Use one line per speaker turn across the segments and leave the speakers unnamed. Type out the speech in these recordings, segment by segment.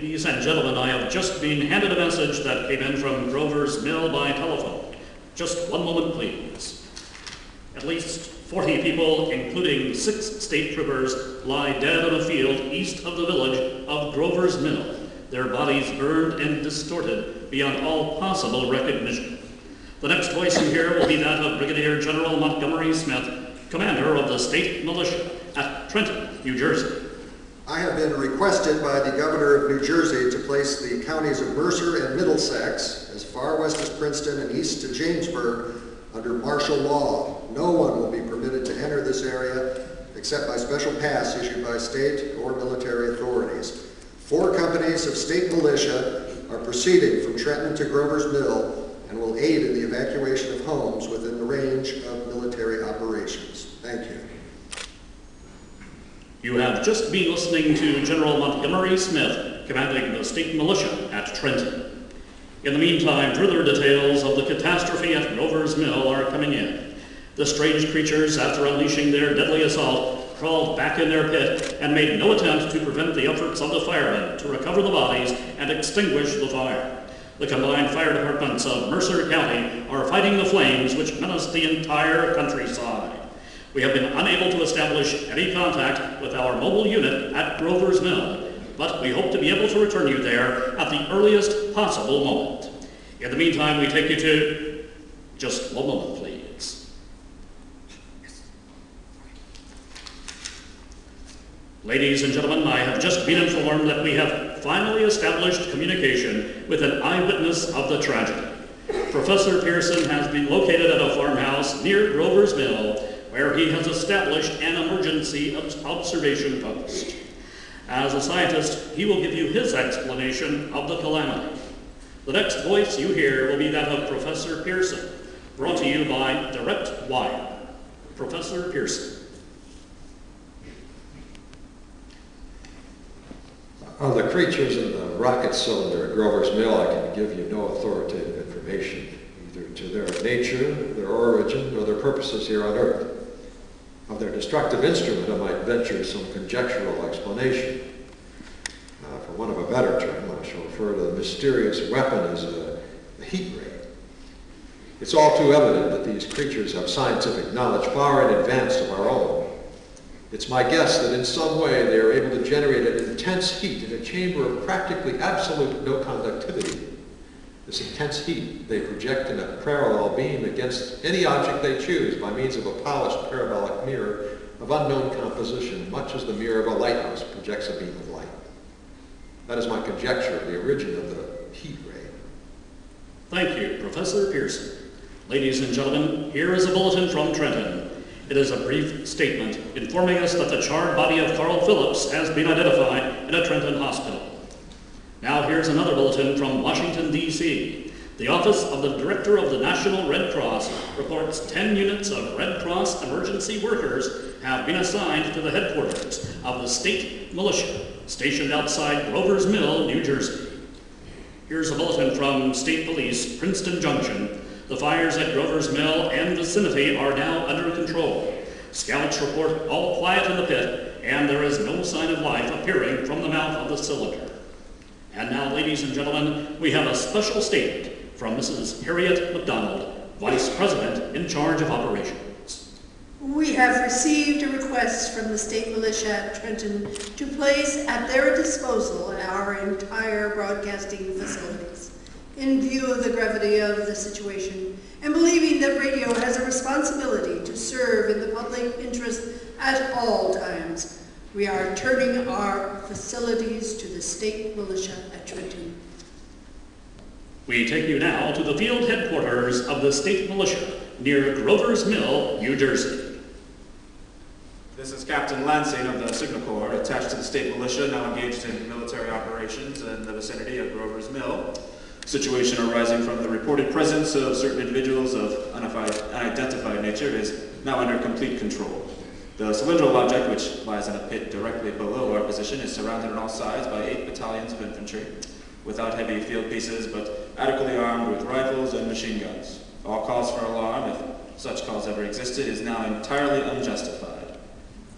Ladies and gentlemen, I have just been handed a message that came in from Grover's Mill by telephone. Just one moment, please. At least 40 people, including 6 state troopers, lie dead on a field east of the village of Grover's Mill, their bodies burned and distorted beyond all possible recognition. The next voice you hear will be that of Brigadier General Montgomery Smith, commander of the state militia at Trenton, New Jersey.
I have been requested by the governor of New Jersey to place the counties of Mercer and Middlesex, as far west as Princeton and east to Jamesburg, under martial law. No one will be permitted to enter this area except by special pass issued by state or military authorities. 4 companies of state militia are proceeding from Trenton to Grover's Mill and will aid in the evacuation of homes within the range of military operations. Thank you.
You have just been listening to General Montgomery Smith, commanding the state militia at Trenton. In the meantime, further details of the catastrophe at Grover's Mill are coming in. The strange creatures, after unleashing their deadly assault, crawled back in their pit and made no attempt to prevent the efforts of the firemen to recover the bodies and extinguish the fire. The combined fire departments of Mercer County are fighting the flames which menace the entire countryside. We have been unable to establish any contact with our mobile unit at Grover's Mill, but we hope to be able to return you there at the earliest possible moment. In the meantime, we take you to... Just one moment, please. Ladies and gentlemen, I have just been informed that we have finally established communication with an eyewitness of the tragedy. Professor Pearson has been located at a farmhouse near Grover's Mill, where he has established an emergency observation post. As a scientist, he will give you his explanation of the calamity. The next voice you hear will be that of Professor Pearson, brought to you by Direct Wire. Professor Pearson.
On the creatures in the rocket cylinder at Grover's Mill, I can give you no authoritative information, either to their nature, their origin, or their purposes here on Earth. Of their destructive instrument, I might venture some conjectural explanation. For want of a better term, I shall refer to the mysterious weapon as a heat ray. It's all too evident that these creatures have scientific knowledge far in advance of our own. It's my guess that in some way they are able to generate an intense heat in a chamber of practically absolute no conductivity. This intense heat they project in a parallel beam against any object they choose by means of a polished parabolic mirror of unknown composition, much as the mirror of a lighthouse projects a beam of light. That is my conjecture of the origin of the heat ray.
Thank you, Professor Pearson. Ladies and gentlemen, here is a bulletin from Trenton. It is a brief statement informing us that the charred body of Carl Phillips has been identified in a Trenton hospital. Now here's another bulletin from Washington, D.C. The Office of the Director of the National Red Cross reports 10 units of Red Cross emergency workers have been assigned to the headquarters of the state militia stationed outside Grover's Mill, New Jersey. Here's a bulletin from State Police, Princeton Junction. The fires at Grover's Mill and vicinity are now under control. Scouts report all quiet in the pit, and there is no sign of life appearing from the mouth of the cylinder. And now, ladies and gentlemen, we have a special statement from Mrs. Harriet McDonald, Vice President in charge of operations.
We have received a request from the state militia at Trenton to place at their disposal our entire broadcasting facilities. In view of the gravity of the situation, and believing that radio has a responsibility to serve in the public interest at all times, we are turning our facilities to the state militia at Trenton.
We take you now to the field headquarters of the state militia near Grover's Mill, New Jersey.
This is Captain Lansing of the Signal Corps, attached to the state militia, now engaged in military operations in the vicinity of Grover's Mill. Situation arising from the reported presence of certain individuals of unidentified nature is now under complete control. The cylindrical object, which lies in a pit directly below our position, is surrounded on all sides by 8 battalions of infantry, without heavy field pieces, but adequately armed with rifles and machine guns. All calls for alarm, if such calls ever existed, is now entirely unjustified.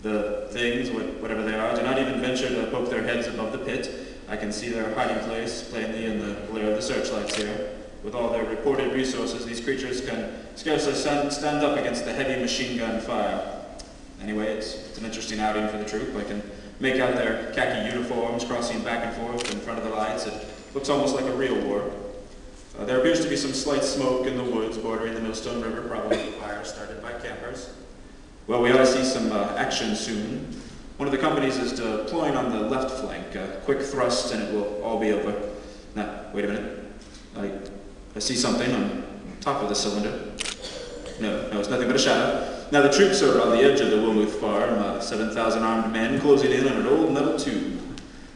The things, whatever they are, do not even venture to poke their heads above the pit, I can see their hiding place plainly in the glare of the searchlights here. With all their reported resources, these creatures can scarcely stand up against the heavy machine gun fire. Anyway, it's an interesting outing for the troop. I can make out their khaki uniforms crossing back and forth in front of the lights. It looks almost like a real war. There appears to be some slight smoke in the woods bordering the Millstone River, probably a fire started by campers. Well, we ought to see some action soon. One of the companies is deploying on the left flank. Quick thrust and it will all be over. Now, wait a minute. I see something on top of the cylinder. No, it's nothing but a shadow. Now, the troops are on the edge of the Wilmuth farm, 7,000 armed men closing in on an old metal tube.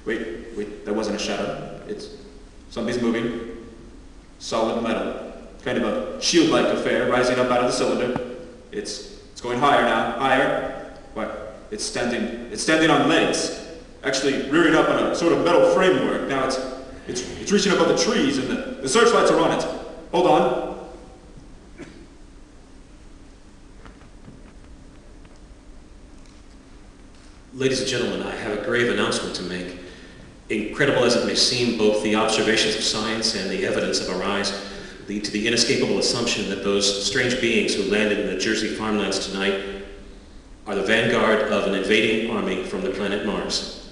Wait, that wasn't a shadow. Something's moving. Solid metal. Kind of a shield-like affair rising up out of the cylinder. It's going higher now. Higher. What? It's standing on legs. Actually rearing up on a sort of metal framework. Now it's reaching above the trees and the searchlights are on it. Hold on.
Ladies and gentlemen, I have a grave announcement to make. Incredible as it may seem, both the observations of science and the evidence of our eyes lead to the inescapable assumption that those strange beings who landed in the Jersey farmlands tonight are the vanguard of an invading army from the planet Mars.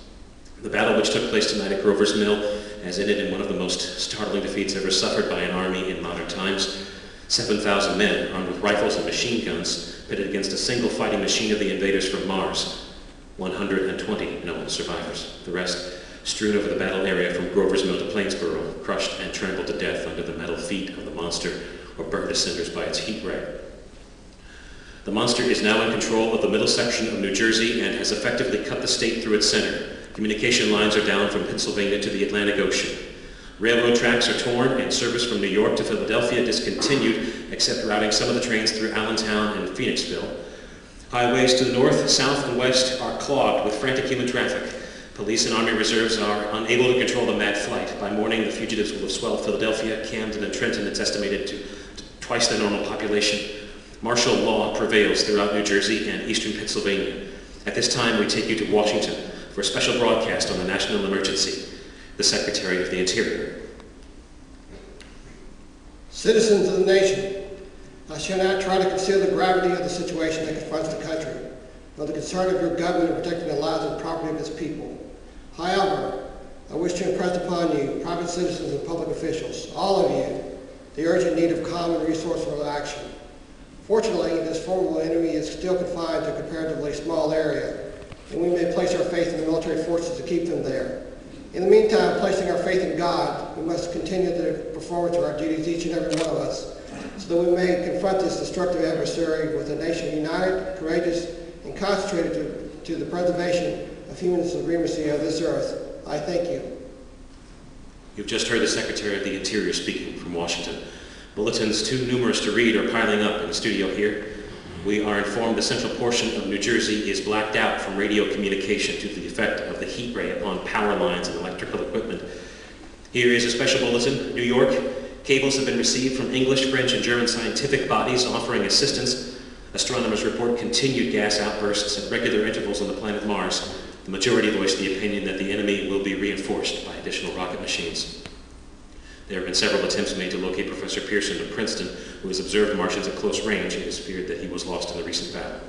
The battle which took place tonight at Grover's Mill has ended in one of the most startling defeats ever suffered by an army in modern times. 7,000 men armed with rifles and machine guns pitted against a single fighting machine of the invaders from Mars. 120 known survivors. The rest strewn over the battle area from Grover's Mill to Plainsboro, crushed and trampled to death under the metal feet of the monster or burned to cinders by its heat ray. The monster is now in control of the middle section of New Jersey and has effectively cut the state through its center. Communication lines are down from Pennsylvania to the Atlantic Ocean. Railroad tracks are torn and service from New York to Philadelphia discontinued, except routing some of the trains through Allentown and Phoenixville. Highways to the north, south, and west are clogged with frantic human traffic. Police and Army reserves are unable to control the mad flight. By morning, the fugitives will have swelled Philadelphia, Camden, and Trenton. It's estimated to twice the normal population. Martial law prevails throughout New Jersey and eastern Pennsylvania. At this time, we take you to Washington for a special broadcast on the national emergency. The Secretary of the Interior.
Citizens of the nation, I shall not try to conceal the gravity of the situation that confronts the country, nor the concern of your government in protecting the lives and property of its people. However, I wish to impress upon you, private citizens and public officials, all of you, the urgent need of calm and resourceful action. Fortunately, this formidable enemy is still confined to a comparatively small area, and we may place our faith in the military forces to keep them there. In the meantime, placing our faith in God, we must continue the performance of our duties, each and every one of us, so that we may confront this destructive adversary with a nation united, courageous, and concentrated to the preservation of human supremacy of this earth. I thank you.
You've just heard the Secretary of the Interior speaking from Washington. Bulletins too numerous to read are piling up in the studio here. We are informed the central portion of New Jersey is blacked out from radio communication due to the effect of the heat ray upon power lines and electrical equipment. Here is a special bulletin. New York, cables have been received from English, French, and German scientific bodies offering assistance. Astronomers report continued gas outbursts at regular intervals on the planet Mars. The majority voiced the opinion that the enemy will be reinforced by additional rocket machines. There have been several attempts made to locate Professor Pearson of Princeton, who has observed Martians at close range. It is feared that he was lost in the recent battle.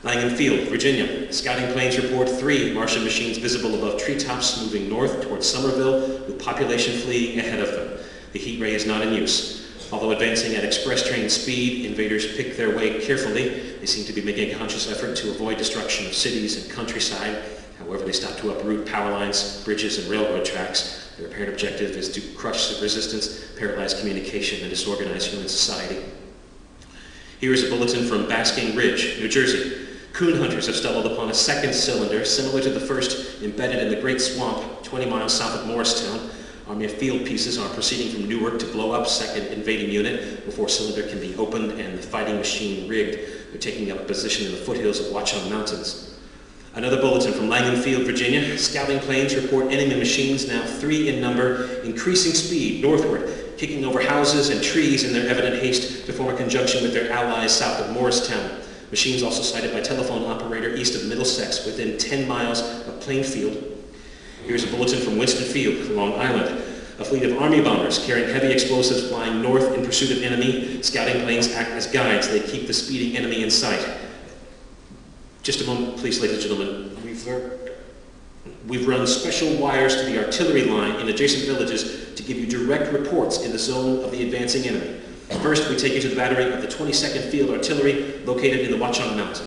Langham Field, Virginia. Scouting planes report 3 Martian machines visible above treetops moving north towards Somerville, with population fleeing ahead of them. The heat ray is not in use. Although advancing at express train speed, invaders pick their way carefully. They seem to be making a conscious effort to avoid destruction of cities and countryside. However, they stop to uproot power lines, bridges, and railroad tracks. Their apparent objective is to crush resistance, paralyze communication, and disorganize human society. Here is a bulletin from Basking Ridge, New Jersey. Coon hunters have stumbled upon a second cylinder similar to the first embedded in the Great Swamp 20 miles south of Morristown. Army of field pieces are proceeding from Newark to blow up second invading unit before cylinder can be opened and the fighting machine rigged. They're taking up a position in the foothills of Watchung Mountains. Another bulletin from Langham Field, Virginia. Scouting planes report enemy machines, now 3 in number, increasing speed northward, kicking over houses and trees in their evident haste to form a conjunction with their allies south of Morristown. Machines also sighted by telephone operator east of Middlesex, within 10 miles of Plainfield. Here's a bulletin from Winston Field, Long Island. A fleet of Army bombers carrying heavy explosives flying north in pursuit of enemy. Scouting planes act as guides. They keep the speeding enemy in sight. Just a moment, please, ladies and gentlemen. We've run special wires to the artillery line in adjacent villages to give you direct reports in the zone of the advancing enemy. First, we take you to the battery of the 22nd Field Artillery located in the Watchung Mountains.